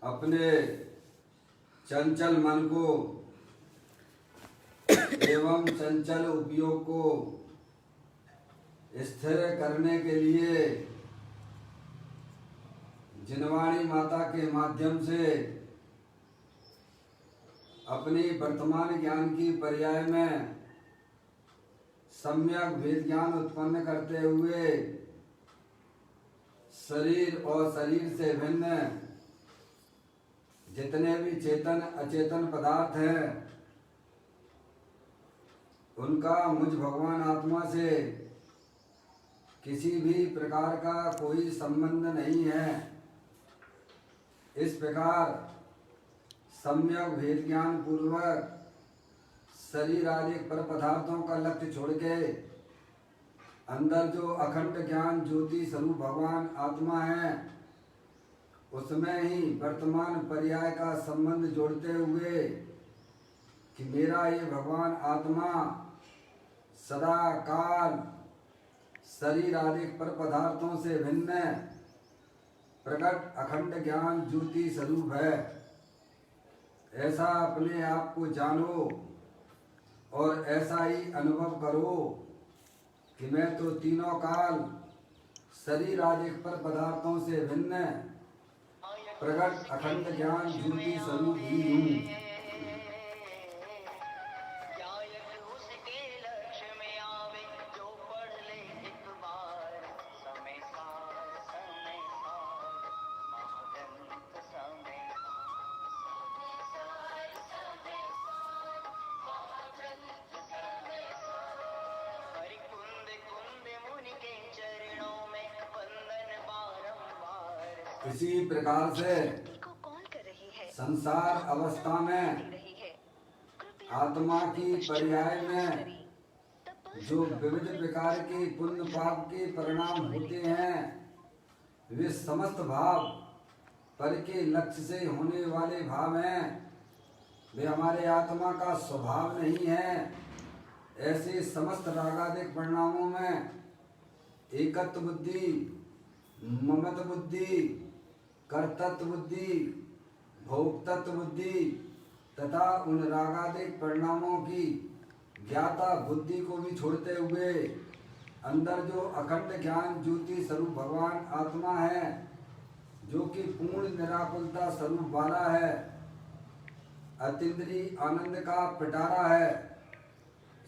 अपने चंचल मन को एवं चंचल उपयोग को स्थिर करने के लिए जिनवाणी माता के माध्यम से अपनी वर्तमान ज्ञान की पर्याय में सम्यक भेद ज्ञान उत्पन्न करते हुए शरीर और शरीर से भिन्न जितने भी चेतन अचेतन पदार्थ हैं उनका मुझ भगवान आत्मा से किसी भी प्रकार का कोई संबंध नहीं है। इस प्रकार सम्यक भेद ज्ञान पूर्वक शरीर आदि पर पदार्थों का लक्ष्य छोड़ के अंदर जो अखंड ज्ञान ज्योति स्वरूप भगवान आत्मा है उसमें ही वर्तमान पर्याय का संबंध जोड़ते हुए कि मेरा ये भगवान आत्मा सदा काल शरीर आदि पर पदार्थों से भिन्न प्रकट अखंड ज्ञान ज्योति स्वरूप है। ऐसा अपने आप को जानो और ऐसा ही अनुभव करो कि मैं तो तीनों काल शरीर आदि पर पदार्थों से भिन्न प्रकट अखंड ज्ञान ज्योति स्वरूप ही हूँ। इसी प्रकार से संसार अवस्था में आत्मा की पर्याय में जो विविध प्रकार के पुण्य पाप के परिणाम होते हैं वे समस्त भाव पर के लक्ष्य से होने वाले भाव हैं। वे हमारे आत्मा का स्वभाव नहीं है। ऐसे समस्त रागादिक परिणामों में एकत्व बुद्धि, ममत्व बुद्धि, कर्तृत्व बुद्धि, भोक्तृत्व बुद्धि तथा उन रागादिक परिणामों की ज्ञाता बुद्धि को भी छोड़ते हुए अंदर जो अखंड ज्ञान ज्योति स्वरूप भगवान आत्मा है जो कि पूर्ण निराकुलता स्वरूप वाला है, अतीन्द्रिय आनंद का पिटारा है,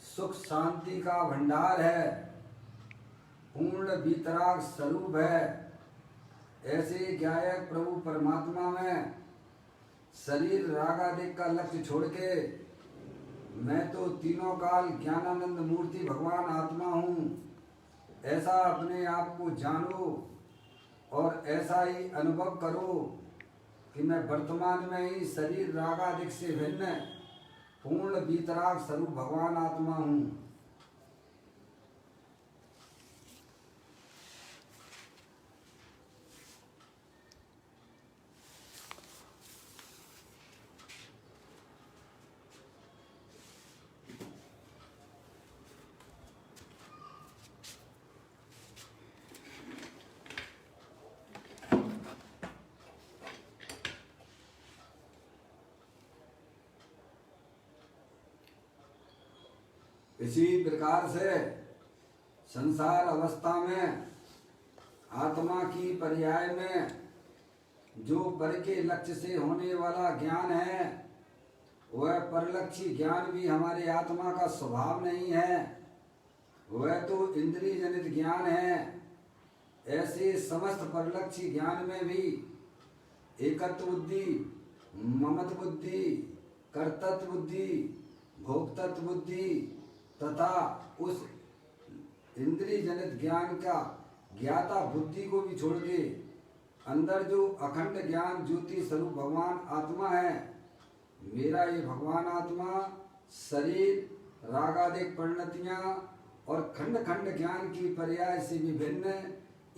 सुख शांति का भंडार है, पूर्ण वीतराग स्वरूप है। ऐसे ज्ञायक प्रभु परमात्मा में शरीर रागादिक का लक्ष्य छोड़ के मैं तो तीनों काल ज्ञानानंद मूर्ति भगवान आत्मा हूँ, ऐसा अपने आप को जानो और ऐसा ही अनुभव करो कि मैं वर्तमान में ही शरीर रागादिक से भिन्न पूर्ण वीतराग स्वरूप भगवान आत्मा हूँ। इसी प्रकार से संसार अवस्था में आत्मा की पर्याय में जो पर के लक्ष्य से होने वाला ज्ञान है वह परलक्षी ज्ञान भी हमारे आत्मा का स्वभाव नहीं है, वह तो इंद्रिय जनित ज्ञान है। ऐसे समस्त परलक्षी ज्ञान में भी एकत्व बुद्धि, ममत्व बुद्धि, कर्तृत्व बुद्धि, भोक्तृत्व बुद्धि तथा उस इंद्रिय जनित ज्ञान का ज्ञाता बुद्धि को भी छोड़ के अंदर जो अखंड ज्ञान ज्योति स्वरूप भगवान आत्मा है, मेरा ये भगवान आत्मा शरीर रागादिक परिणतियाँ और खंड खंड ज्ञान की पर्याय से विभिन्न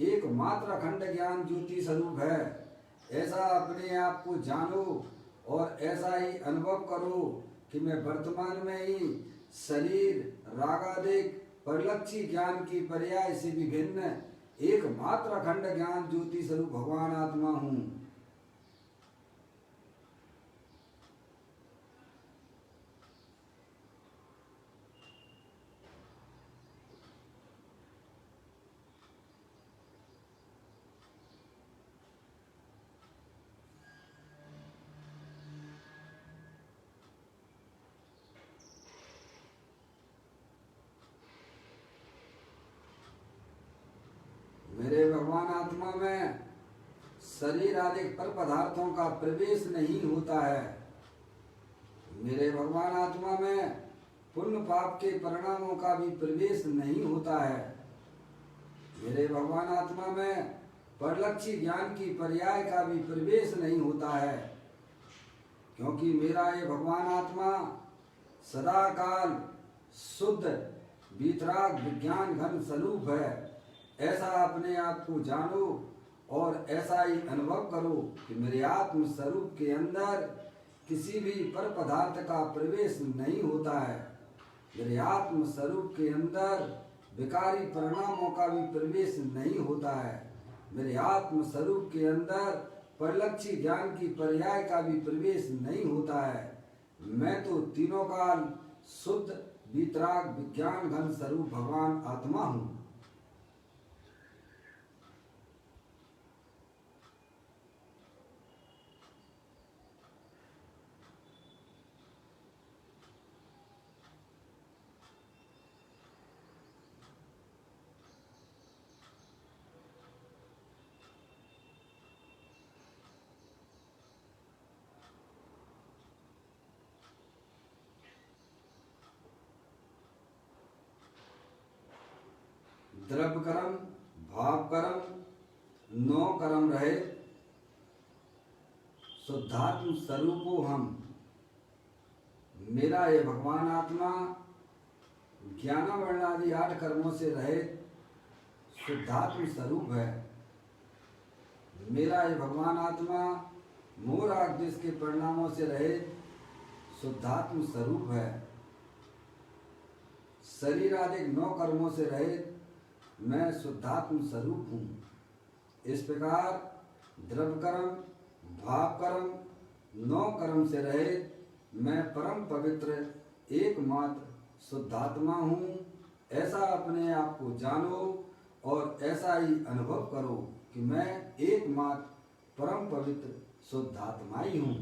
एकमात्र अखंड ज्ञान ज्योति स्वरूप है। ऐसा अपने आप को जानो और ऐसा ही अनुभव करो कि मैं वर्तमान में ही शरीर रागादिक परलक्षी ज्ञान की पर्याय से विभिन्न एकमात्र अखंड ज्ञान ज्योति स्वरूप भगवान आत्मा हूँ। भगवान आत्मा में शरीर आदि पर पदार्थों का प्रवेश नहीं होता है। मेरे भगवान आत्मा में पुण्य पाप के परिणामों का भी प्रवेश नहीं होता है। मेरे भगवान आत्मा में परलक्षी ज्ञान की पर्याय का भी प्रवेश नहीं होता है, क्योंकि मेरा ये भगवान आत्मा सदा काल शुद्ध वीतराग विज्ञान घन स्वरूप है। ऐसा अपने आप को जानो और ऐसा ही अनुभव करो कि मेरे आत्म स्वरूप के अंदर किसी भी पर पदार्थ का प्रवेश नहीं होता है। मेरे आत्म स्वरूप के अंदर विकारी परिणामों का भी प्रवेश नहीं होता है। मेरे आत्म स्वरूप के अंदर परलक्षी ज्ञान की पर्याय का भी प्रवेश नहीं होता है। मैं तो तीनों काल शुद्ध वीतराग विज्ञान घन स्वरूप भगवान आत्मा हूँ। द्रव्य कर्म भाव कर्म नौ कर्म रहे शुद्धात्म स्वरूपो हम। मेरा ये भगवान आत्मा ज्ञान वर्ण आदि 8 कर्मों से रहित शुद्धात्म स्वरूप है। मेरा ये भगवान आत्मा मोह राग द्वेष के परिणामों से रहित शुद्धात्म स्वरूप है। शरीर आदि 9 कर्मों से रहित मैं शुद्धात्म स्वरूप हूँ। इस प्रकार द्रव्य कर्म भाव कर्म 9 कर्म से रहित मैं परम पवित्र एकमात्र शुद्धात्मा हूँ। ऐसा अपने आप को जानो और ऐसा ही अनुभव करो कि मैं एकमात्र परम पवित्र शुद्धात्मा ही हूँ।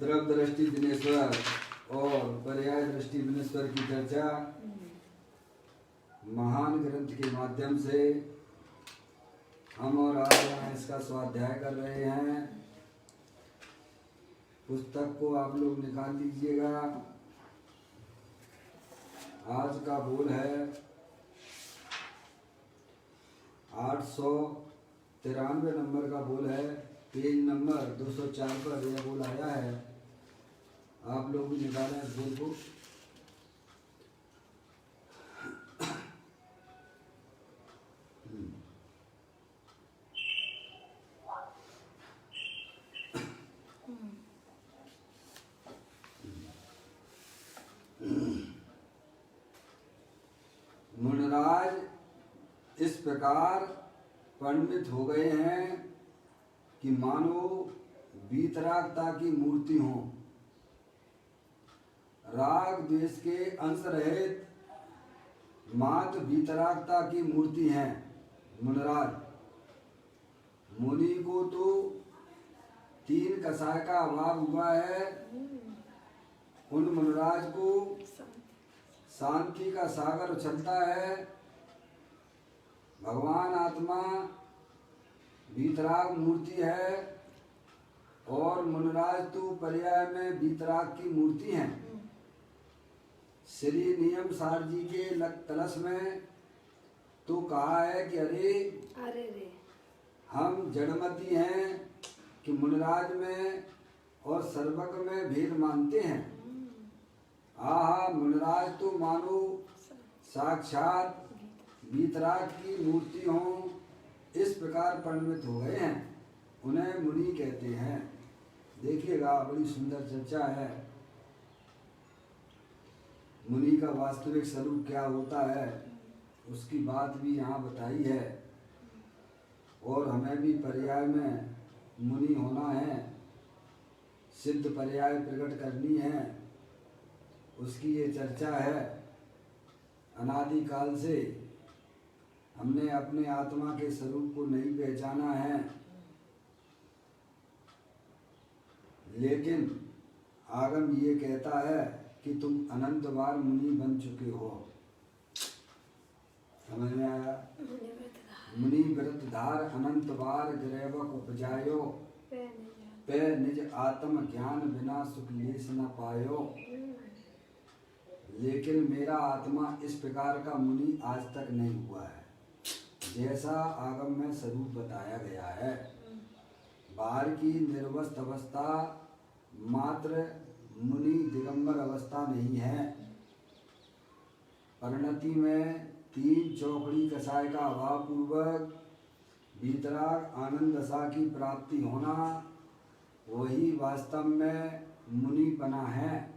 द्रव्य दृष्टि दिनेश्वर और पर्याय दृष्टि दिनेश्वर की चर्चा महान ग्रंथ के माध्यम से हम और आप यहाँ इसका स्वाध्याय कर रहे हैं। पुस्तक को आप लोग निकाल लीजिएगा। आज का बोल है 893 नंबर का बोल है। पेज नंबर 204 पर यह बोल आया है। आप लोग भी निकालें इस बोल को। प्रकार परिणमित हो गए हैं कि मानो वीतरागता की मूर्ति हो। राग द्वेष के अंश रहित मात्र वीतरागता की मूर्ति है मुनिराज। मुनि को तो 3 कषाय का अभाव हुआ है, उन मुनिराज को शांति का सागर उछलता है। भगवान आत्मा वीतराग मूर्ति है और मुनिराज तो पर्याय में वीतराग की मूर्ति है। श्री नियम सार जी के कलश में तो कहा है कि अरे रे हम जड़मती हैं कि मुनिराज में और सर्वक में भेद मानते हैं। आहा, मुनिराज तो मानो साक्षात वीतराग की मूर्ति हो, इस प्रकार परिणमित हो गए हैं, उन्हें मुनि कहते हैं। देखिएगा, बड़ी सुंदर चर्चा है। मुनि का वास्तविक स्वरूप क्या होता है उसकी बात भी यहाँ बताई है। और हमें भी पर्याय में मुनि होना है, सिद्ध पर्याय प्रकट करनी है, उसकी ये चर्चा है। अनादिकाल से हमने अपने आत्मा के स्वरूप को नहीं पहचाना है, लेकिन आगम ये कहता है कि तुम अनंत बार मुनि बन चुके हो। समझ में आया? मुनि व्रतधार अनंत बार ग्रैवक उपजायो, पे निज आत्म ज्ञान बिना सुख लेस न पायो। लेकिन मेरा आत्मा इस प्रकार का मुनि आज तक नहीं हुआ है जैसा आगम में स्वरूप बताया गया है। बाहर की निर्वस्त अवस्था मात्र मुनि दिगंबर अवस्था नहीं है। परिणति में 3 चौकड़ी कषाय का अभाव पूर्वक वीतराग आनंद दशा की प्राप्ति होना, वही वास्तव में मुनि बना है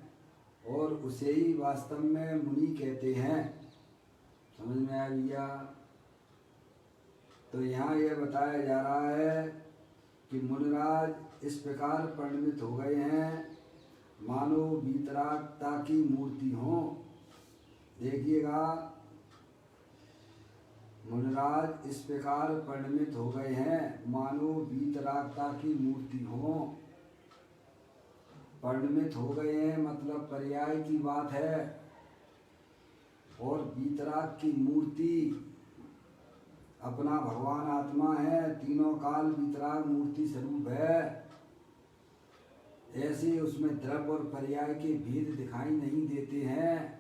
और उसे ही वास्तव में मुनि कहते हैं। समझ में आ गया? तो यहाँ यह बताया जा रहा है कि मुनिराज इस प्रकार परिणमित हो गए हैं मानो वीतरागता की मूर्ति हो। देखिएगा, मुनिराज इस प्रकार परिणमित हो गए हैं मानो वीतरागता की मूर्ति हो। परिणमित हो गए हैं मतलब पर्याय की बात है। और वीतराग की मूर्ति अपना भगवान आत्मा है, तीनों काल वीतराग मूर्ति स्वरूप है। ऐसे उसमें द्रव्य और पर्याय के भेद दिखाई नहीं देते हैं।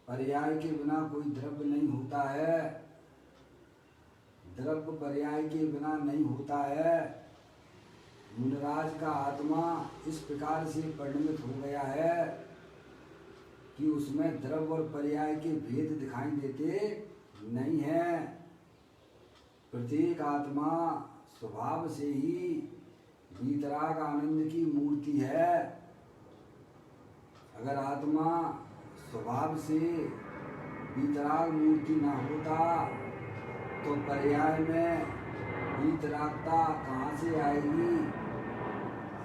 पर्याय के बिना कोई द्रव्य नहीं होता है, द्रव्य पर्याय के बिना नहीं होता है। मुनिराज का आत्मा इस प्रकार से परिणमित हो गया है कि उसमें द्रव्य और पर्याय के भेद दिखाई देते नहीं है। प्रत्येक आत्मा स्वभाव से ही वीतराग आनंद की मूर्ति है। अगर आत्मा स्वभाव से वीतराग मूर्ति न होता तो पर्याय में वीतरागता कहाँ से आएगी?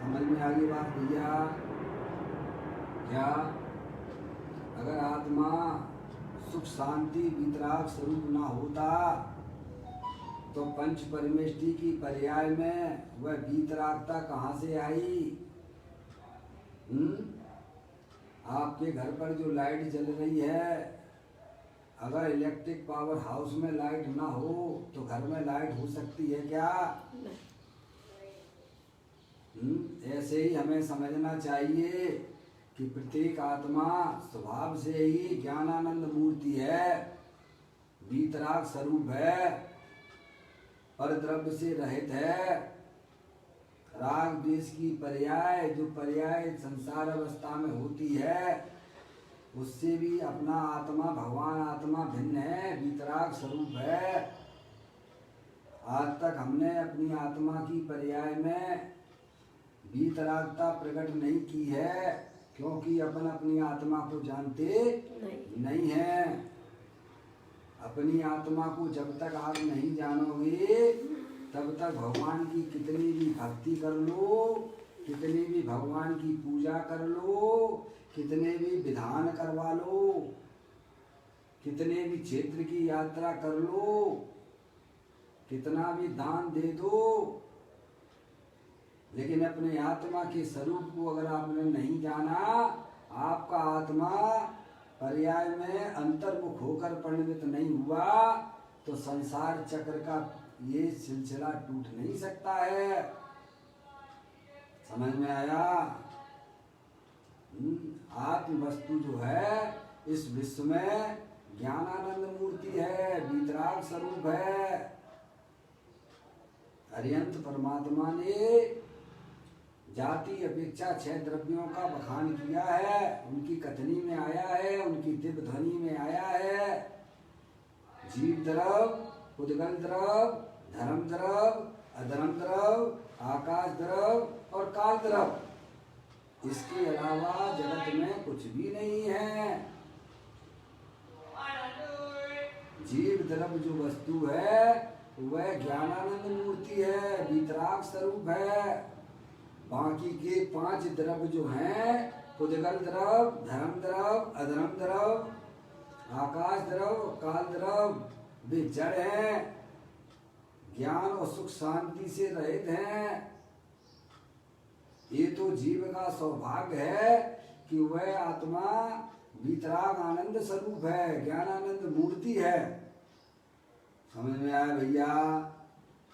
समझ में आ गई बात भैया? क्या अगर आत्मा सुख शांति वीतराग स्वरूप न होता तो पंच परमेष्टि की पर्याय में वह वीतरागता कहाँ से आई? आपके घर पर जो लाइट जल रही है, अगर इलेक्ट्रिक पावर हाउस में लाइट ना हो तो घर में लाइट हो सकती है क्या? ऐसे ही हमें समझना चाहिए कि प्रत्येक आत्मा स्वभाव से ही ज्ञानानंद मूर्ति है, वीतराग स्वरूप है, पर द्रव्य से रहित है। राग द्वेष की पर्याय, जो पर्याय संसार अवस्था में होती है, उससे भी अपना आत्मा भगवान आत्मा भिन्न है, वीतराग स्वरूप है। आज तक हमने अपनी आत्मा की पर्याय में वीतरागता प्रकट नहीं की है क्योंकि अपन अपनी आत्मा को जानते नहीं है। अपनी आत्मा को जब तक आप नहीं जानोगे तब तक भगवान की कितनी भी भक्ति कर लो, कितनी भी भगवान की पूजा कर लो, कितने भी विधान करवा लो, कितने भी क्षेत्र की यात्रा कर लो, कितना भी दान दे दो, लेकिन अपने आत्मा के स्वरूप को अगर आपने नहीं जाना, आपका आत्मा पर्याय में अंतर्मुख होकर परिणित नहीं हुआ तो संसार चक्र का ये सिलसिला टूट नहीं सकता है। समझ में आया? आत्म वस्तु जो है इस विश्व में ज्ञानानंद मूर्ति है, वीतराग स्वरूप है। अरिहंत परमात्मा ने जाति अपेक्षा 6 द्रव्यों का बखान किया है, उनकी कथनी में आया है, उनकी दिव्य ध्वनि में आया है। जीव द्रव, उद्गल द्रव, धर्म द्रव, अधर्म द्रव, आकाश द्रव और काल द्रव। इसके अलावा जगत में कुछ भी नहीं है। जीव द्रव जो वस्तु है वह ज्ञानानंद मूर्ति है, वीतराग स्वरूप है। बाकी के 5 द्रव जो हैं, उद्गल द्रव, धर्म द्रव, अधर्म द्रव, आकाश द्रव, काल द्रव, वे जड़ हैं, ज्ञान और सुख शांति से रहित हैं। ये तो जीव का सौभाग्य है कि वह आत्मा वीतराग आनंद स्वरूप है, ज्ञानानंद मूर्ति है। समझ में आया भैया?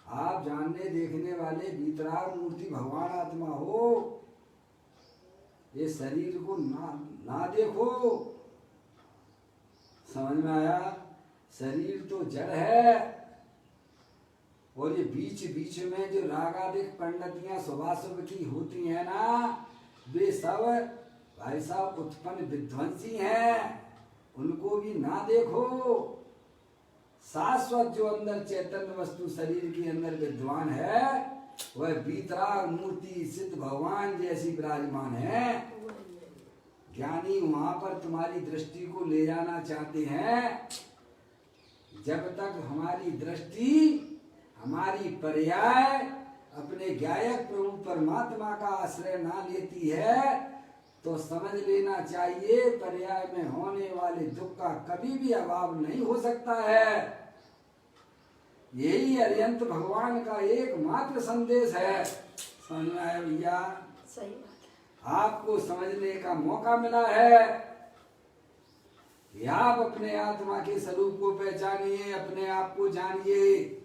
आप जानने देखने वाले वीतराग मूर्ति भगवान आत्मा हो, ये शरीर को ना देखो। समझ में आया? शरीर तो जड़ है और ये बीच बीच में जो रागादिक पंडितियां शुभाशुभ की होती हैं ना, वे सब भाई साहब उत्पन्न विध्वंसी हैं, उनको भी ना देखो। शाश्वत जो अंदर चैतन्य वस्तु शरीर के अंदर विद्वान है वह वीतराग मूर्ति सिद्ध भगवान जैसी विराजमान है। ज्ञानी वहां पर तुम्हारी दृष्टि को ले जाना चाहते हैं। जब तक हमारी दृष्टि, हमारी पर्याय अपने गायक प्रभु परमात्मा का आश्रय ना लेती है तो समझ लेना चाहिए पर्याय में होने वाले दुख का कभी भी अभाव नहीं हो सकता है। यही अरिहंत भगवान का एकमात्र संदेश है। समझ में आया भैया? सही बात है। आपको समझने का मौका मिला है कि आप अपने आत्मा के स्वरूप को पहचानिए, अपने आप को जानिए।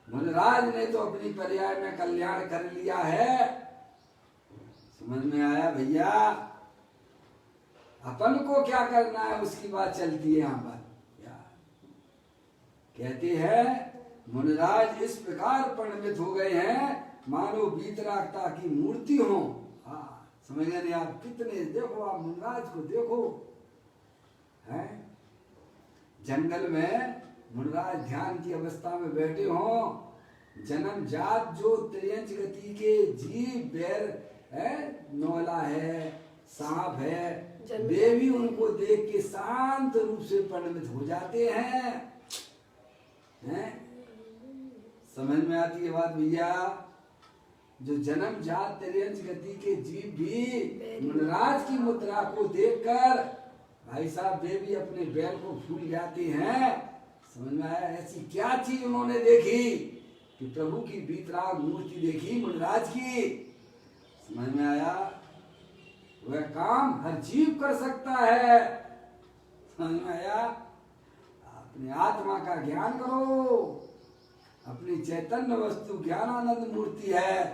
मुनिराज ने तो अपनी पर्याय में कल्याण कर लिया है। समझ में आया भैया? अपन को क्या करना है उसकी बात चलती है यहाँ पर। कहते हैं मुनिराज इस प्रकार परिणमित हो गए हैं मानो वीतरागता की मूर्ति हो। हाँ, समझ गए? आप कितने देखो, आप मुनिराज को देखो, हैं जंगल में मुनिराज ध्यान की अवस्था में बैठे हो, जन्म जात जो त्रियंच गति के जीव बैर है, नौला है, सांप है, वे भी उनको देख के शांत रूप से परिणमित हो जाते हैं। समझ में आती है बात भैया? जो जन्म जात त्रियंच गति के जीव भी मुनिराज की मुद्रा को देखकर भाई साहब वे भी अपने बैल को भूल जाते हैं। समझ में आया? ऐसी क्या चीज उन्होंने देखी कि प्रभु की वीतराग मूर्ति देखी मुनिराज की। समझ में आया? वह काम हर जीव कर सकता है। समझ में आया? अपने आत्मा का ज्ञान करो, अपनी चैतन्य वस्तु ज्ञानानंद मूर्ति है।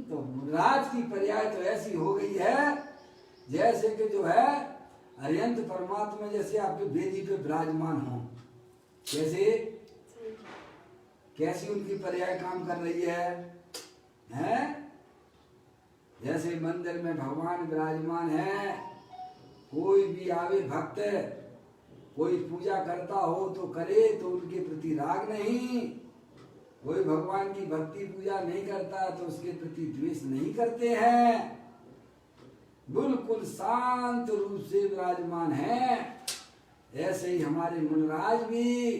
तो मुनिराज की पर्याय तो ऐसी हो गई है जैसे कि जो है अरिहंत परमात्मा जैसे आपके वेदी पे विराजमान हो। कैसे, कैसी उनकी पर्याय काम कर रही है? जैसे मंदिर में भगवान विराजमान है, कोई भी आवे भक्त, कोई पूजा करता हो तो करे तो उनके प्रति राग नहीं, कोई भगवान की भक्ति पूजा नहीं करता तो उसके प्रति द्वेष नहीं करते हैं, बिल्कुल शांत रूप से विराजमान है। ऐसे ही हमारे मुनराज भी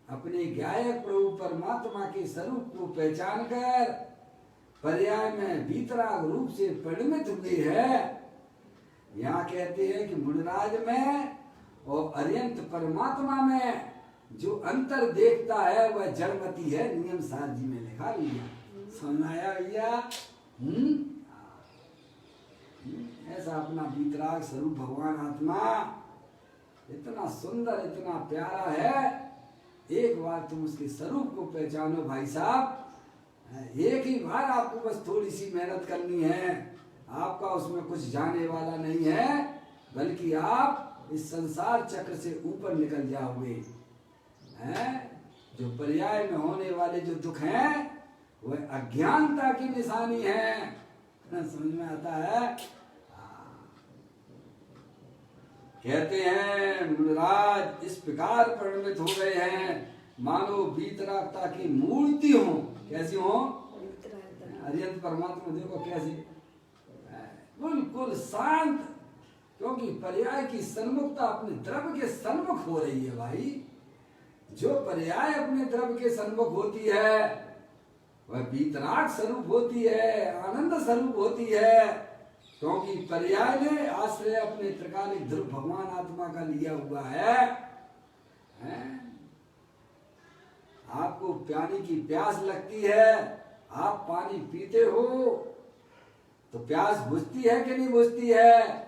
अपने गायक प्रभु परमात्मा के स्वरूप को पहचान कर पर्याय में वीतराग रूप से परिणमित हुए है। यहाँ कहते हैं कि मुनराज में और अरियंत परमात्मा में जो अंतर देखता है वह जड़मती है। नियम सार जी में लिखा भैया, समझ आया भैया? ऐसा अपना वीतराग स्वरूप भगवान आत्मा इतना सुंदर इतना प्यारा है। एक बार तुम उसके स्वरूप को पहचानो भाई साहब। एक ही बार आपको बस थोड़ी सी मेहनत करनी है। आपका उसमें कुछ जाने वाला नहीं है, बल्कि आप इस संसार चक्र से ऊपर निकल जाओगे। जो पर्याय में होने वाले जो दुख हैं वह अज्ञानता की निशानी है। समझ में आता है? कहते हैं मुनराज इस प्रकार परिणमित हो गए हैं मानो वीतरागता की मूर्ति हो। कैसी हो? अरियंत परमात्मा देखो कैसी, बिल्कुल शांत, क्योंकि पर्याय की सन्मुखता अपने द्रव्य के सन्मुख हो रही है भाई। जो पर्याय अपने द्रव्य के सन्मुख होती है वह वीतराग स्वरूप होती है, आनंद स्वरूप होती है, क्योंकि पर्याय ने आश्रय अपने त्रिकालिक ध्रुव भगवान आत्मा का लिया हुआ है। आपको पानी की प्यास लगती है, आप पानी पीते हो तो प्यास बुझती है कि नहीं बुझती है?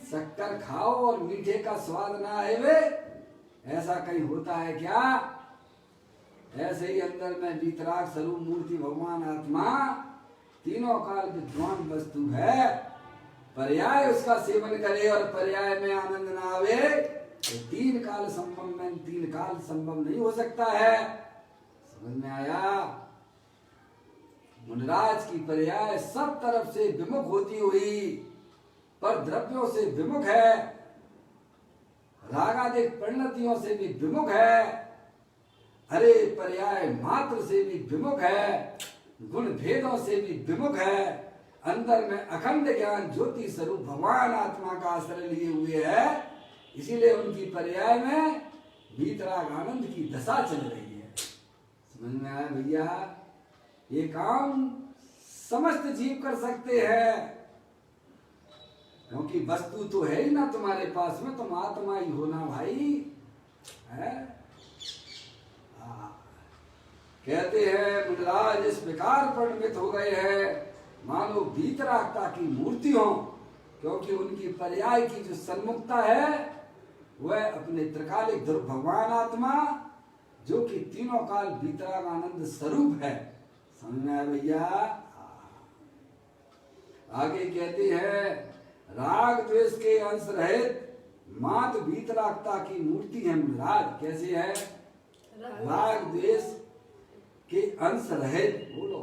शक्कर खाओ और मीठे का स्वाद ना आए वे, ऐसा कहीं होता है क्या? ऐसे ही अंदर में वीतराग स्वरूप मूर्ति भगवान आत्मा तीनों काल विद्वान वस्तु है। पर्याय उसका सेवन करे और पर्याय में आनंद ना आवे तो तीन काल संभव नहीं हो सकता है। समझ में आया? मुनराज की पर्याय सब तरफ से विमुख होती हुई पर द्रव्यों से विमुख है, रागादिक परिणतियों से भी विमुख है, अरे पर्याय मात्र से भी विमुख है, गुण भेदों से भी विमुख है, अंदर में अखंड ज्ञान ज्योति स्वरूप भगवान आत्मा का आश्रय लिए हुए है। इसीलिए उनकी पर्याय में वीतराग आनंद की दशा चल रही है। समझ में आया भैया? ये काम समस्त जीव कर सकते हैं, क्योंकि वस्तु तो है ही ना तुम्हारे पास में, तुम आत्मा ही हो ना भाई। है? कहते हैं मुनराज इस प्रकार परिणमित हो गए हैं मानो वीतरागता की मूर्ति हो, क्योंकि उनकी पर्याय की जो सन्मुखता है वह अपने त्रिकालिक ध्रुव भगवान आत्मा जो कि तीनों काल वीतराग आनंद स्वरूप है। समझ में आया भैया? आगे कहते हैं राग द्वेष के अंश रहित मात वीतरागता की मूर्ति है मुनराज। कैसे है? राग द्वेष के अंश रहित। बोलो,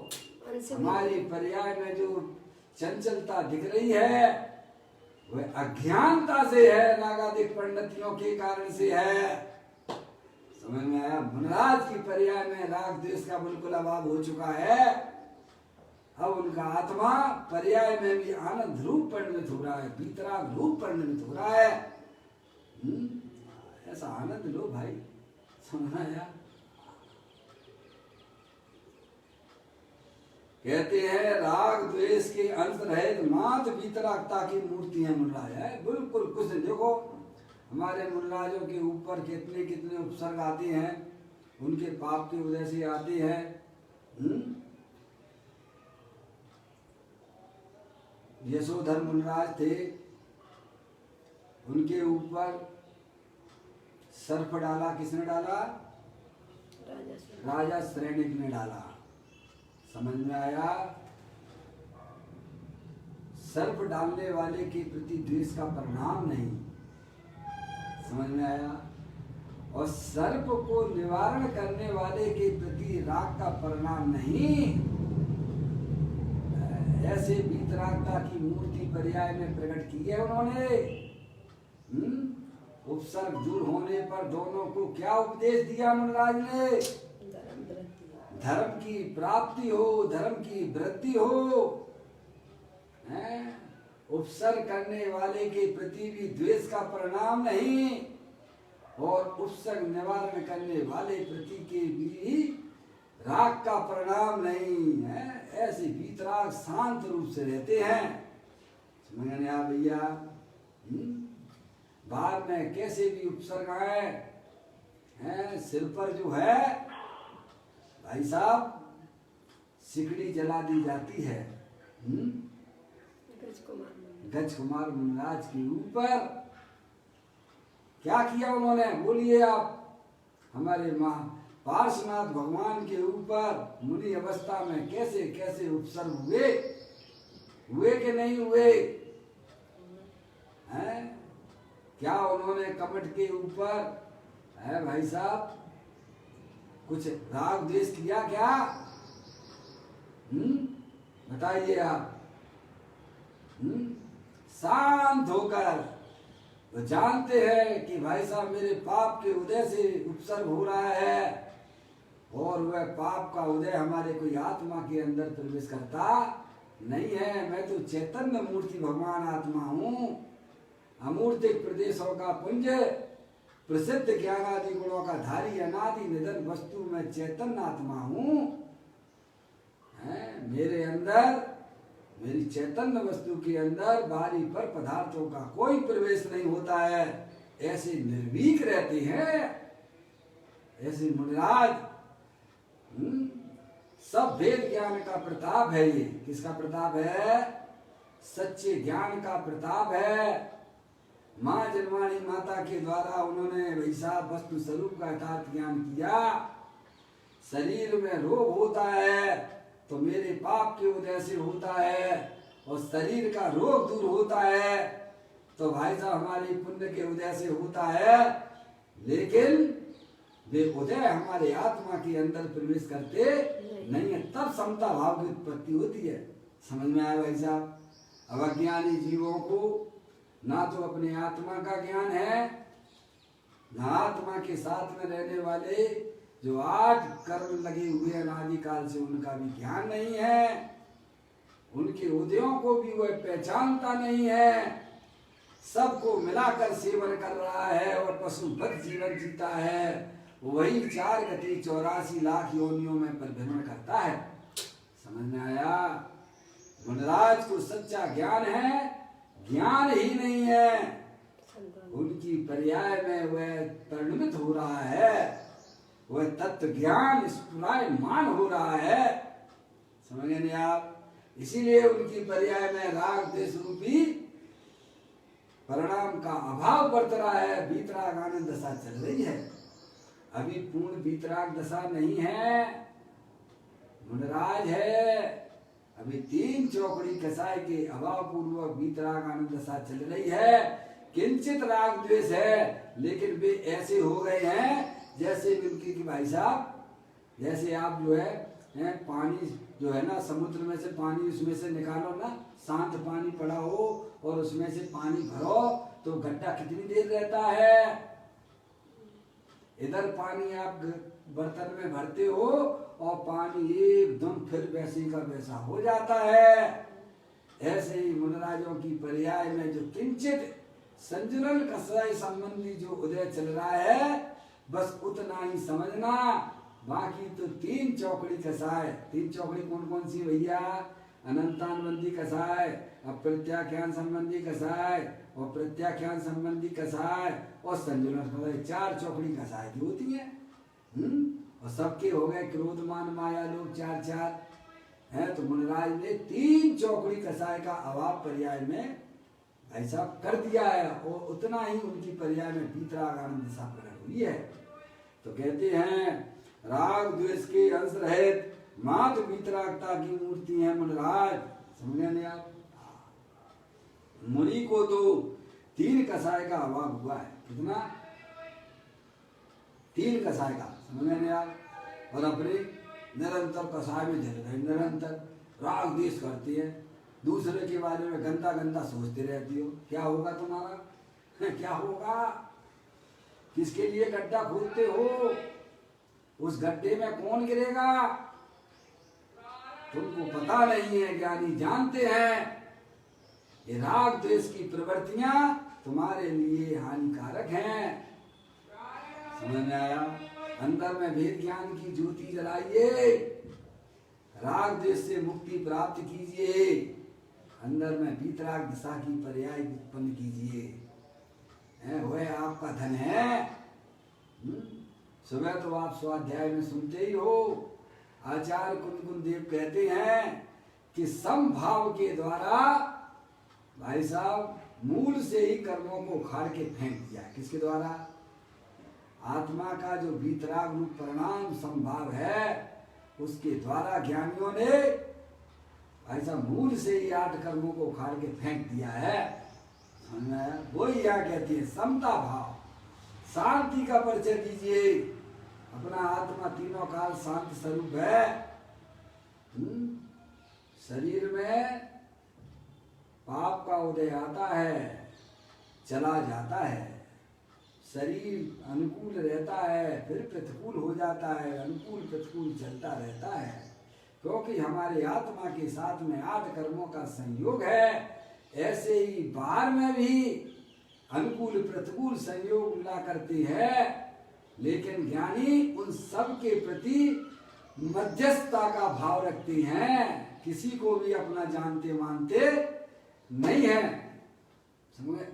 हमारे पर्याय में जो चंचलता दिख रही है वह अज्ञानता से है, रागादिक परिणतियों के कारण से है। समझ में आया? मुनराज की पर्याय में राग द्वेष का बिल्कुल अभाव हो चुका है। अब उनका आत्मा पर्याय में भी आनंद रूप परिणमित हो रहा है, वीतराग रूप परिणमित हो रहा है। ऐसा आनंद लो भाई। समझ आया? कहते हैं राग द्वेष के अंश रहित मात वीतरागता की मूर्ति है मुनराज। है बिल्कुल कुछ देखो हमारे मुनराजों के ऊपर कितने कितने उपसर्ग आते हैं, उनके पाप की वजह से आते हैं। यशोधर मुनराज थे, उनके ऊपर सर्प डाला। किसने डाला? राजा श्रेणिक ने डाला। समझ में आया? सर्प डालने वाले के प्रति द्वेष का परिणाम नहीं। समझ में आया? और सर्प को निवारण करने वाले के प्रति राग का परिणाम नहीं। ऐसे वीतरागता की मूर्ति पर्याय में प्रकट की है उन्होंने। उपसर्ग दूर होने पर दोनों को क्या उपदेश दिया मुनराज ने? धर्म की प्राप्ति हो, धर्म की वृद्धि हो। उपसर्ग करने वाले के प्रति भी द्वेष का परिणाम नहीं और उपसर्ग निवारण करने वाले प्रति के भी राग का परिणाम नहीं है। ऐसे वीतराग शांत रूप से रहते हैं। समझ गए आप भैया? बाहर में कैसे भी उपसर्ग आए हैं, सिर पर जो है भाई साहब सिकड़ी जला दी जाती है। गज कुमार मुनिराज के ऊपर क्या किया उन्होंने, बोलिए आप? हमारे पार्श्वनाथ भगवान के ऊपर मुनि अवस्था में कैसे कैसे उपसर्ग हुए कि नहीं हुए हैं? क्या उन्होंने कमट के ऊपर है भाई साहब कुछ राग द्वेष किया क्या? बताइए आप। शांत होकर वो जानते हैं कि भाई साहब मेरे पाप के उदय से उपसर्ग हो रहा है और वह पाप का उदय हमारे कोई आत्मा के अंदर प्रवेश करता नहीं है। मैं तो चैतन्य मूर्ति भगवान आत्मा हूँ, अमूर्तिक प्रदेशों का पुंज, प्रसिद्ध ज्ञानादि गुणों का धारी, अनादि निधन वस्तु में चैतन्य आत्मा हूँ। मेरे अंदर, मेरी चैतन्य वस्तु के अंदर बाहरी पर पदार्थों का कोई प्रवेश नहीं होता है। ऐसे निर्भीक रहते हैं ऐसे मुनिराज। सब वेद ज्ञान का प्रताप है। ये किसका प्रताप है? सच्चे ज्ञान का प्रताप है। माँ जन्माणी माता के द्वारा उन्होंने वैसा वस्तु स्वरूप का यथार्थ ज्ञान किया। शरीर में रोग होता है तो मेरे पाप के उदय से होता है और शरीर का रोग दूर होता है तो भाई साहब हमारे पुण्य के उदय से होता है। लेकिन वे उदय हमारे आत्मा के अंदर प्रवेश करते नहीं है, तब समता भाव की उत्पत्ति होती है। समझ में आया भाई साहब? अब अज्ञानी जीवों को ना तो अपने आत्मा का ज्ञान है, ना आत्मा के साथ में रहने वाले जो 8 कर्म लगे हुए हैं अनादिकाल से उनका भी ज्ञान नहीं है। उनके उदयों को भी वह पहचानता नहीं है। सबको मिलाकर सेवन कर रहा है और पशुवत जीवन जीता है। वही 4 गति 84 लाख योनियों में परिभ्रमण करता है। समझ में आया? मुनिराज को सच्चा ज्ञान है, ज्ञान ही नहीं है। उनकी पर्याय में वह परिणमित हो रहा है, वह तत्व ज्ञान स्फुरायमान हो रहा है। समझ गए नहीं आप? इसीलिए उनकी पर्याय में राग द्वेष रूपी परिणाम का अभाव बरत रहा है। वीतराग आनंद दशा चल रही है, अभी पूर्ण वीतराग दशा नहीं है, मुनिराज है। अभी 3 चौकड़ी कसाई के अभाव पूर्वक वीतराग आनंद दशा चल रही है। किंचित राग द्वेष है लेकिन वे ऐसे हो गए हैं जैसे मिलकी की भाई साहब, जैसे आप जो है पानी जो है ना समुद्र में से पानी उसमें से निकालो ना, शांत पानी पड़ा हो और उसमें से पानी भरो तो गड्ढा कितनी देर रहता है। इधर पानी आप बर्तन में भरते हो और पानी एकदम फिर वैसे का वैसा हो जाता है। ऐसे ही मुनिराजों की पर्याय में जो किंचित संजुलन कसाई संबंधी जो उदय चल रहा है बस उतना ही समझना। बाकी तो 3 चौकड़ी कसाय। 3 चौकड़ी कौन कौन सी भैया? अनंतानुबंधी कसाय, अप्रत्याख्यान संबंधी कसाय और प्रत्याख्यान संबंधी कसाय और संजुलन कसाय। 4 चौकड़ी कसाय जो होती है। और सबके हो गए क्रोधमान माया लोग 4 है। तो मुनिराज ने 3 चौकड़ी कसाय का अभाव पर्याय में ऐसा कर दिया है और उतना ही उनकी पर्याय में वीतराग आनंद दशा प्रकट हुई है। तो कहते हैं राग द्वेष के अंश रहित मात्र वीतरागता की मूर्ति है मुनिराज। समझे नहीं आप? मुनि को तो 3 कसाय का अभाव हुआ है। कितना? 3 कसाय का। समझे नहीं आप? और अपने निरंतर कसाय में झल रहे, निरंतर राग द्वेष करती है, दूसरे के बारे में गंदा गंदा सोचते रहती हो। क्या होगा तुम्हारा? क्या होगा? किसके लिए गड्ढा खोदते हो? उस गड्ढे में कौन गिरेगा? तुमको पता नहीं है। ज्ञानी जानते हैं ये राग द्वेष की प्रवृत्तियां तुम्हारे लिए हानिकारक हैं। समझ में आया? अंदर में भेद ज्ञान की ज्योति जलाइए, राग द्वेष से मुक्ति प्राप्त कीजिए, अंदर में वीतराग दिशा की पर्याय उत्पन्न कीजिए। वह आपका धन है। सुबह तो आप स्वाध्याय में सुनते ही हो, आचार्य कुंदकुंद देव कहते हैं कि समभाव के द्वारा भाई साहब मूल से ही कर्मों को उखाड़ के फेंक दिया। किसके द्वारा? आत्मा का जो वीतराग रूप परिणाम समभाव है, उसके द्वारा ज्ञानियों ने भाई साहब मूल से ही 8 कर्मों को उखाड़ के फेंक दिया है। वही यहाँ कहती है समता भाव, शांति का परिचय दीजिए। अपना आत्मा तीनों काल शांत स्वरूप है। शरीर में पाप का उदय आता है, चला जाता है, शरीर अनुकूल रहता है, फिर प्रतिकूल हो जाता है, अनुकूल प्रतिकूल चलता रहता है, क्योंकि हमारे आत्मा के साथ में 8 कर्मों का संयोग है। ऐसे ही बाहर में भी अनुकूल प्रतिकूल संयोग मिला करती है, लेकिन ज्ञानी उन सब के प्रति मध्यस्थता का भाव रखती हैं, किसी को भी अपना जानते मानते नहीं है।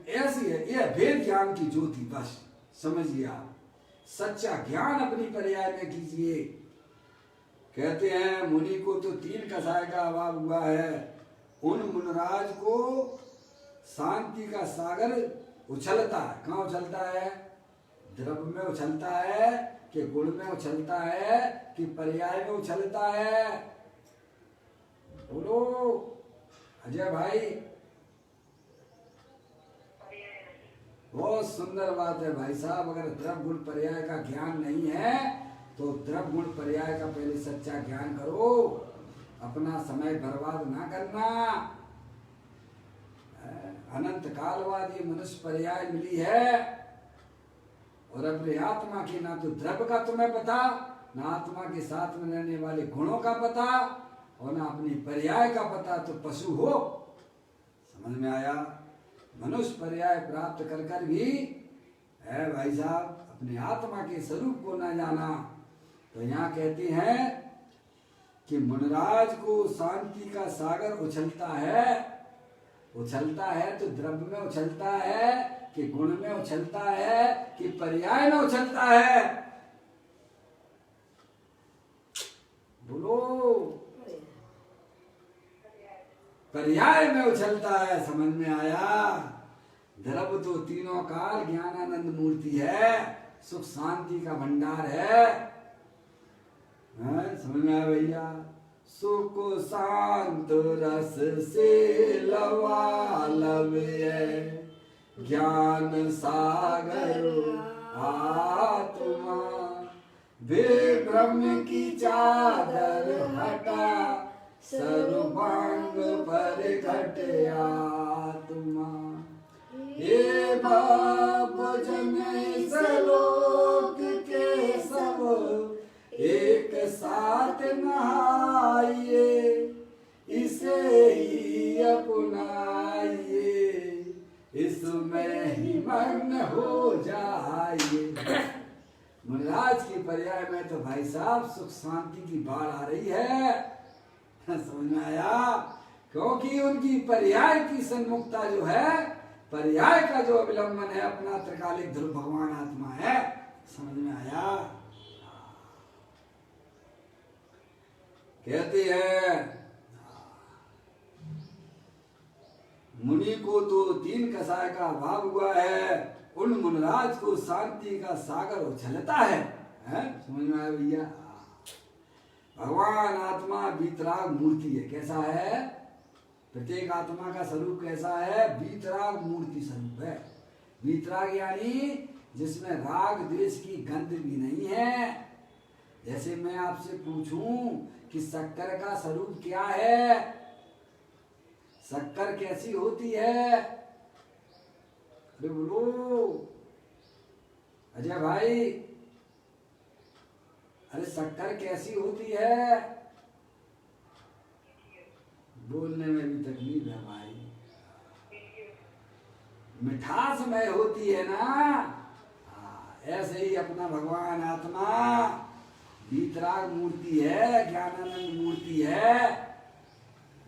ऐसी है यह भेद ज्ञान की ज्योति। बस समझिए आप, सच्चा ज्ञान अपनी पर्याय में कीजिए। कहते हैं मुनि को तो 3 कसाय का अभाव हुआ है, उन मुनराज को शांति का सागर उछलता है। कहाँ उछलता है? द्रव्य में उछलता है कि गुण में उछलता है कि पर्याय में उछलता है? बोलो अजय भाई। बहुत सुंदर बात है भाई साहब। अगर द्रव्य गुण पर्याय का ज्ञान नहीं है तो द्रव्य गुण पर्याय का पहले सच्चा ज्ञान करो, अपना समय बर्बाद ना करना। अनंत काल बाद ये मनुष्य पर्याय मिली है, और अपने आत्मा के ना तो द्रव्य का तुम्हें पता, ना आत्मा के साथ में रहने वाले गुणों का पता, और ना अपनी पर्याय का पता, तो पशु हो। समझ में आया? मनुष्य पर्याय प्राप्त कर कर भी है भाई साहब अपने आत्मा के स्वरूप को ना जाना। तो यहाँ कहते हैं कि मुनराज को शांति का सागर उछलता है तो द्रव्य में उछलता है कि गुण में उछलता है कि पर्याय में उछलता है? बोलो। पर्याय में उछलता है। समझ में आया? द्रव्य तो तीनों काल ज्ञानानंद मूर्ति है, सुख शांति का भंडार है। समझ में आया भैया? सुख शांत रस से लबालब है, ज्ञान सागर आत्मा, विभ्रम की चादर हटा, सर्वांग पर घट आत्मा। हे बाप जन सलोक के सब एक साथ नहाइए, इसे ही अपनाइए, इसमें ही मग्न हो जाइए। मुनराज की पर्याय में तो भाई साहब सुख शांति की बाढ़ आ रही है। समझ में आया? क्योंकि उनकी पर्याय की सन्मुखता जो है, पर्याय का जो अवलंबन है अपना त्रिकालिक ध्रुव भगवान आत्मा है। समझ में आया? कहते हैं मुनि को तो 3 कसाय का अभाव हुआ है, उन मुनराज को शांति का सागर उछलता है। समझ में आया भैया? भगवान आत्मा वीतराग मूर्ति है। कैसा है? प्रत्येक आत्मा का स्वरूप कैसा है? वीतराग मूर्ति स्वरूप है। वीतराग यानी जिसमें राग द्वेष की गंध भी नहीं है। जैसे मैं आपसे पूछूं कि शक्कर का स्वरूप क्या है, शक्कर कैसी होती है? अरे बोलो अजय भाई, अरे शक्कर कैसी होती है? बोलने में भी तकलीफ है भाई। मिठासमय होती है ना, ऐसे ही अपना भगवान आत्मा वीतराग मूर्ति है, ज्ञानानंद मूर्ति है,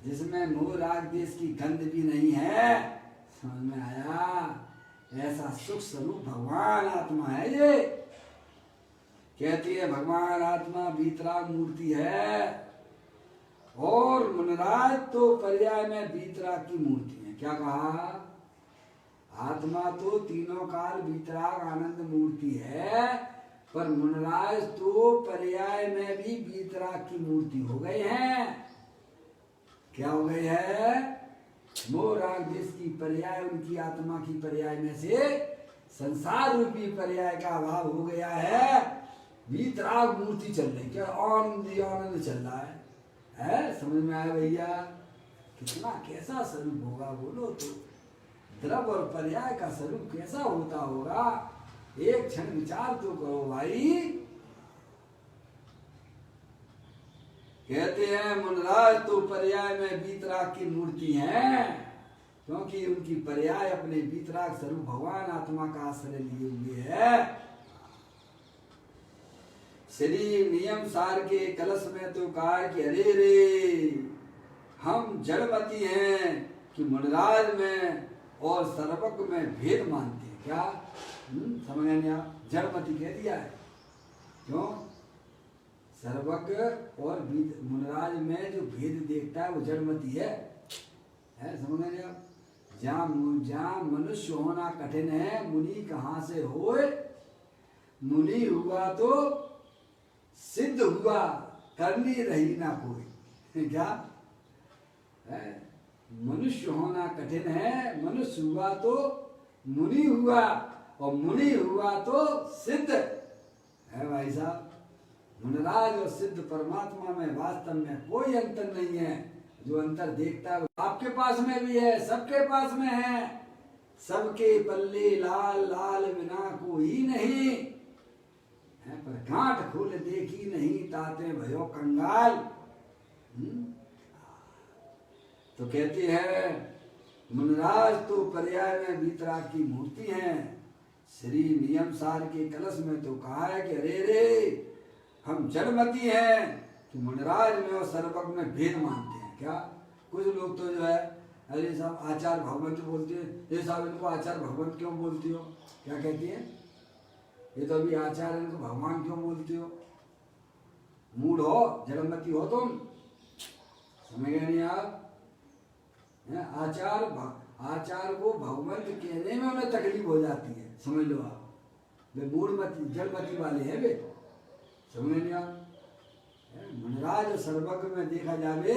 जिसमें मोह राग देश की गंध भी नहीं है। समझ में आया? ऐसा सुख स्वरूप भगवान आत्मा है ये। कहती है भगवान आत्मा वीतराग मूर्ति है, और मुनराज तो पर्याय में वीतराग की मूर्ति है। क्या कहा? आत्मा तो तीनों काल वीतराग आनंद मूर्ति है, पर मुनराज तो पर्याय में भी वीतराग की मूर्ति हो गए हैं। क्या हो गई है? मोह राग देश की पर्याय, उनकी आत्मा की पर्याय में से संसार रूपी पर्याय का अभाव हो गया है। वीतराग मूर्ति चल रही, क्या आनंद आनंद चल रहा है? समझ में आया भैया? कितना कैसा स्वरूप होगा बोलो तो? द्रव और पर्याय का स्वरूप कैसा होता होगा? एक क्षण विचार तो करो भाई। कहते हैं मुनराज तो पर्याय में वीतराग की मूर्ति है, क्योंकि उनकी पर्याय अपने वीतराग स्वरूप भगवान आत्मा का आश्रय लिए हुए है। श्री नियम सार के कलश में तो कहा कि अरे रे, हम जड़मती हैं कि मुनराज में और सर्वज्ञ में भेद मानते हैं। क्या समझ नहीं आप? जड़मती कह दिया है। क्यों? सर्वज्ञ और मुनराज में जो भेद देखता है वो जड़मती है। समझ नहीं आप? जहाँ मनुष्य होना कठिन है, मुनि कहाँ से होए? मुनि हुआ तो सिद्ध हुआ, करनी रही ना कोई। क्या मनुष्य होना कठिन है, मनुष्य हुआ तो मुनि हुआ, और मुनि हुआ तो सिद्ध है। भाई साहब, मुनराज और सिद्ध परमात्मा में वास्तव में कोई अंतर नहीं है। जो अंतर देखता है आपके पास में भी है, सबके पास में है। सबके पल्ले लाल लाल बिना कोई नहीं है, पर गांठ खोल देखी नहीं ताते भयो कंगाल। तो कहती है मुनराज तो पर्याय में वीतराग की मूर्ति है। श्री नियम सार के कलश में तो कहा है कि अरे रे, हम जड़मती हैं कि मुनराज में और सर्वज्ञ में भेद मानते हैं। क्या कुछ लोग तो जो है, अरे साहब आचार्य भगवंत बोलते हैं, ये साहब इनको आचार्य भगवंत क्यों बोलती हो? क्या कहती है? ये तो अभी आचार्य, इनको भगवान क्यों बोलती हो? मूड हो, जड़मती हो तुम। समझ गए नहीं आप? आचार को भगवंत कहने में उन्हें तकलीफ हो जाती है। समझ लो आप, वे मूढ़मती जड़मती वाले हैं वे। समझ नहीं आप? मुनराज और सर्वज्ञ में देखा जावे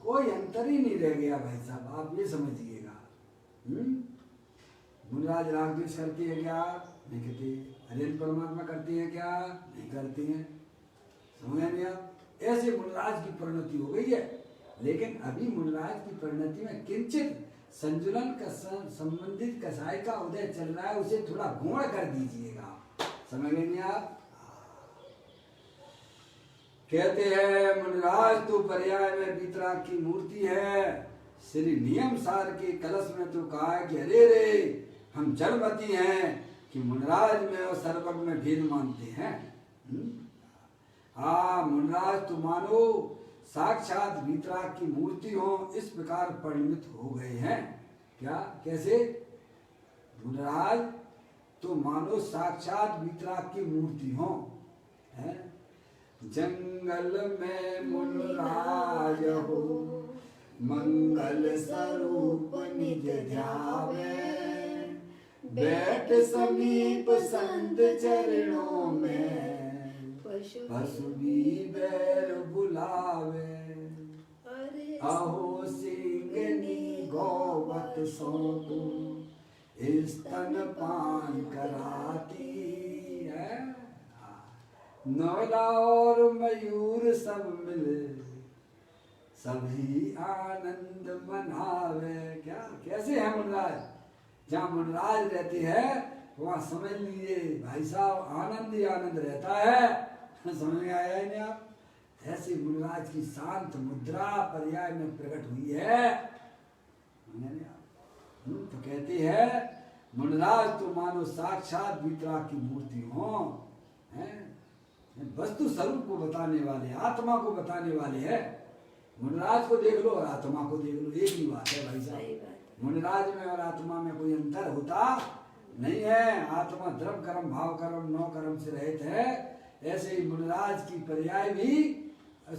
कोई अंतर ही नहीं रह गया भाई साहब, आप ये समझिएगा। मुनराज राग द्वेष करती है क्या? नहीं करती। हरिहर परमात्मा करती है क्या? नहीं करती है। समझ नहीं आप? ऐसे मुनराज की परिणति हो गई है, लेकिन अभी मुनराज की परिणति में किंचित संजुलन का संबंधित कसाय का उदय चल रहा है, उसे थोड़ा गौण कर दीजिएगा। समझ गए नहीं आप? कहते हैं मुनराज तो पर्याय में वीतराग की मूर्ति है। श्री नियम सार के कलश में तो कहा है कि अरे रे, हम जड़मती हैं कि मुनराज में और सर्वज्ञ में भेद मानते हैं। मुनराज तो मानो साक्षात वीतराग की मूर्ति हो, इस प्रकार परिणमित हो गए हैं। क्या? कैसे? मुनराज तो मानो साक्षात वीतराग की मूर्ति हो। जंगल में मुनराज हो, मंगल स्वरूप निज ध्यावे, बैठ समीप संत चरणों में, पशु भी बैर बुलावे। अहो सिंगनी गौवत सौंपू, स्तन पान कराती है। नौला और मयूर सब मिले, सभी आनंद मनावे। क्या? कैसे है मुनराज? जहाँ मुनराज रहते हैं वहाँ समझ लीजिए भाई साहब आनंद ही आनंद रहता है। समझ में आया है नहीं आप? ऐसी मुनराज की शांत मुद्रा पर्याय में प्रकट हुई है। तो कहती है मुनिराज तो मानो साक्षात वीतराग की मूर्ति हो, हैं? वस्तु स्वरूप को बताने वाले, आत्मा को बताने वाले है। मुनिराज को देख लो और आत्मा को देख लो, एक ही बात है भाई सही साहब। बात है। मुनिराज में और आत्मा में कोई अंतर होता नहीं है। आत्मा द्रव कर्म भाव कर्म नौ कर्म से रहित है। ऐसे ही मुनिराज की पर्याय भी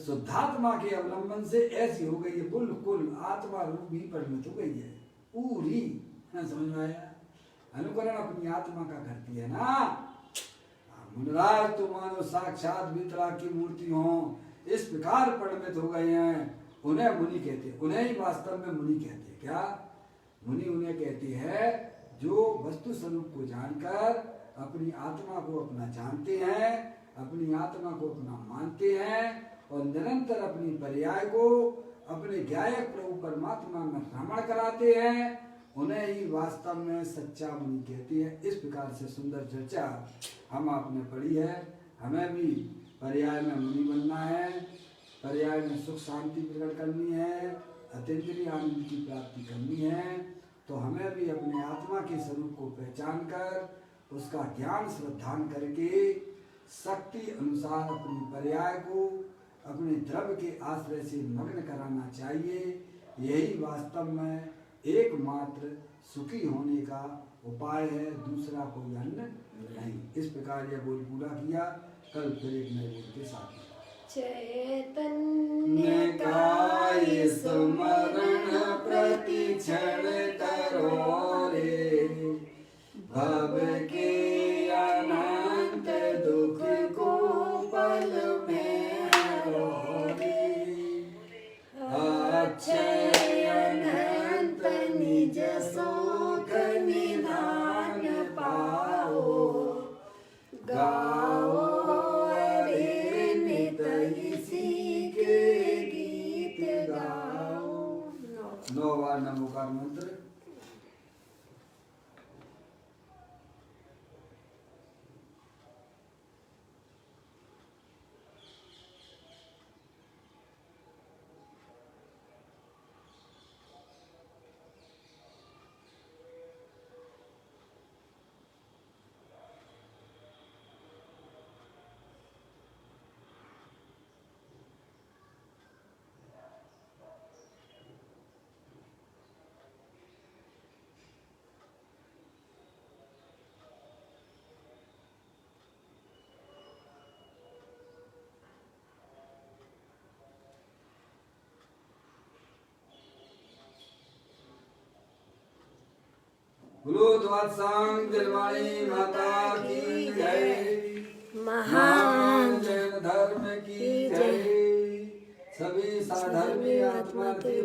शुद्धात्मा के अवलंबन से ऐसी हो गई है, बिल्कुल आत्मा रूप ही परिणत हो गई है पूरी। समझ में आया? अनुकरण अपनी आत्मा का करती है ना। मुनिराज तो मानो साक्षात वीतराग की मूर्ति हो, इस प्रकार परिणत हो गए हैं, उन्हें मुनि कहते हैं। उन्हें ही वास्तव में मुनि कहते हैं। क्या मुनि उन्हें कहती है जो वस्तु स्वरूप को जानकर अपनी आत्मा को अपना जानते हैं, अपनी आत्मा को अपना मानते हैं और निरंतर अपनी पर्याय को अपने गायक प्रभु परमात्मा में भ्रमण कराते हैं, उन्हें ही वास्तव में सच्चा मुनि कहती है। इस प्रकार से सुंदर चर्चा हम आपने पढ़ी है। हमें भी पर्याय में मुनि बनना है, पर्याय में सुख शांति प्रकट करनी है, अतीन्द्रिय आनंद की प्राप्ति करनी है। तो हमें भी अपने आत्मा के स्वरूप को पहचान कर उसका ज्ञान श्रद्धान करके शक्ति अनुसार अपनी पर्याय को अपने द्रव्य के आश्रय से मग्न कराना चाहिए। यही वास्तव में एकमात्र सुखी होने का उपाय है, दूसरा कोई अन्य नहीं। इस प्रकार यह बोल पूरा किया। कल फिर एक नए बोल के साथ चैतन्य काय स्मरण प्रतिक्षण करो रे, भव के अनंत दुख को पल में हरो रे, अक्षय अनंत निज सुख निधान पाओ, गाओ रे नित इसी के गीत गाओ। 9 बार नमोकार मंत्र। बोलो द्वादशांग दिलवाणी माता की जय, महान जैन धर्म की जय, सभी साधर्मी आत्मा के